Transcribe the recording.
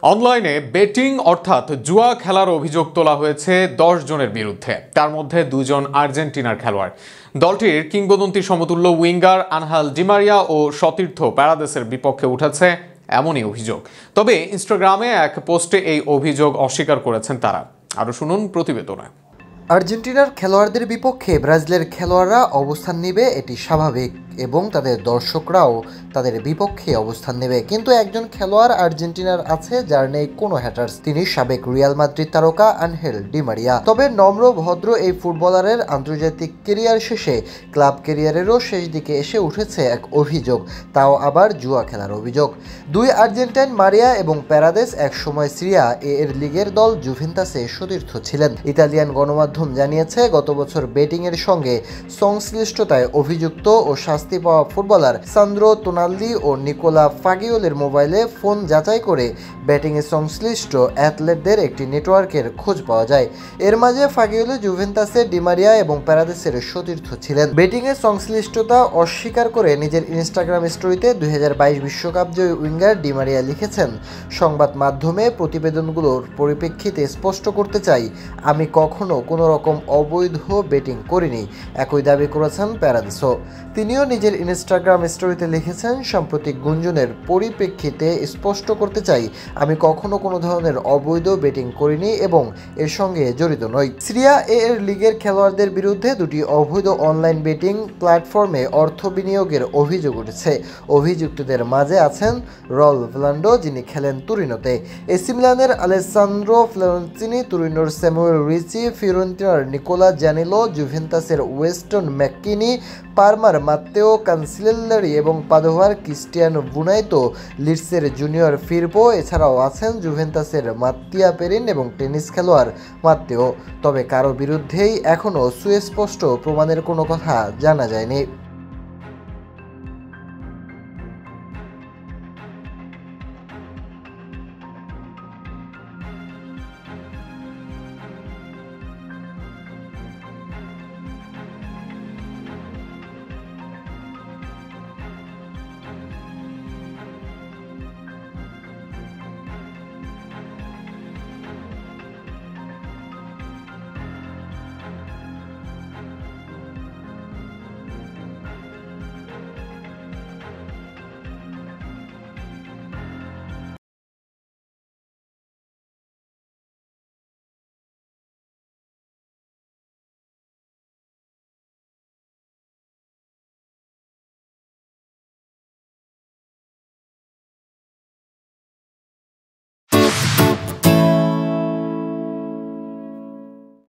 অনলাইনে বেটিং অর্থাৎ জুয়া খেলার অভিযোগ তোলা হয়েছে 10 জনের বিরুদ্ধে। তার মধ্যে 2 জন আর্জেন্টিনার খেলোয়াড়। দলটির কিংবদন্তি সমতুল্য উইঙ্গার আনহেল ডি মারিয়া ও সতীর্থ প্যারাদেসের বিপক্ষে উঠেছে এমনই অভিযোগ। তবে ইনস্টাগ্রামে এক পোস্টে এই অভিযোগ অস্বীকার করেছেন তারা। আরও শুনুন প্রতিবেদনে। আর্জেন্টিনার খেলোয়াড়দের বিপক্ষে ব্রাজিলের খেলোয়াড়রা অবস্থান নেবে, এটি স্বাভাবিক, এবং তাদের দর্শকরাও তাদের বিপক্ষে অবস্থান নেবে। কিন্তু একজন খেলোয়াড় আর্জেন্টিনার আছে যার নেই কোনো হ্যাটার্স, তিনি সাবেক রিয়াল মাদ্রিদ তারকা আনহেল ডি মারিয়া। তবে নম্র ভদ্র এই ফুটবলারের আন্তর্জাতিক কেরিয়ার শেষে ক্লাব কেরিয়ারেরও শেষ দিকে এসে উঠেছে এক অভিযোগ, তাও আবার জুয়া খেলার অভিযোগ। 2 আর্জেন্টাইন মারিয়া এবং প্যারাদেস একসময় সিরিয়া এর লিগের দল জুভেন্টাসে সতীর্থ ছিলেন। ইতালিয়ান গণমাধ্যম জানিয়েছে গত বছর বেটিংয়ের সঙ্গে সংশ্লিষ্টতায় অভিযুক্ত ও শাস্তি পাওয়া ফুটবলার সান্দ্রো তোনাল্লি ও নিকোলা ফাগিওলের মোবাইলে ফোন যাচাই করে ব্যাটিংয়ে সংশ্লিষ্ট অ্যাথলেটদের একটি নেটওয়ার্কের খোঁজ পাওয়া যায়। এর মাঝে ফাগিওলে জুভেন্টাসের ডিমারিয়া এবং প্যারাদেসের সতীর্থ ছিলেন। বেটিংয়ে সংশ্লিষ্টতা অস্বীকার করে নিজের ইনস্টাগ্রাম স্টোরিতে 2022 বিশ্বকাপ জয়ী উইঙ্গার ডিমারিয়া লিখেছেন, সংবাদ মাধ্যমে প্রতিবেদনগুলোর পরিপ্রেক্ষিতে স্পষ্ট করতে চাই, আমি কখনো কোনো রকম অবৈধ বেটিং করিনি। একই দাবি করেছেন প্যারাদেসও। তিনিও নিজের ইনস্টাগ্রাম স্টোরিতে লিখেছেন, সাম্প্রতিক গুঞ্জনের পরিপ্রেক্ষিতে স্পষ্ট করতে চাই, আমি কখনো কোনো ধরনের অবৈধ বেটিং করিনি এবং এর সঙ্গে জড়িত নই। সিরিয়া এর লিগের খেলোয়াড়দের বিরুদ্ধে 2টি অবৈধ অনলাইন বেটিং প্ল্যাটফর্মে অর্থ বিনিয়োগের অভিযোগ উঠেছে। অভিযুক্তদের মাঝে আছেন রল ভ্লান্ডো, যিনি খেলেন তুরিনোতে, এসি মিলানের আলেসান্দ্রো ফ্লোরেন্তিনি, তুরিনোর স্যামুয়েল রিচি, ফিওরেন্তিনার নিকোলা জানিলো, জুভেন্টাসের ওয়েস্টন ম্যাককিনি, পারমার মাত্তেও কানসিলেল্লারি এবং পাদোভার ক্রিস্টিয়ানো বুনাইতো, লিডসের জুনিয়র ফিরপো, এছাড়াও আছেন জুভেন্টাসের মাত্তিয়া পেরিন এবং টেনিস খেলোয়াড় মাত্তেও। তবে কারো বিরুদ্ধেই এখনও সুস্পষ্ট প্রমাণের কোনো কথা জানা যায়নি।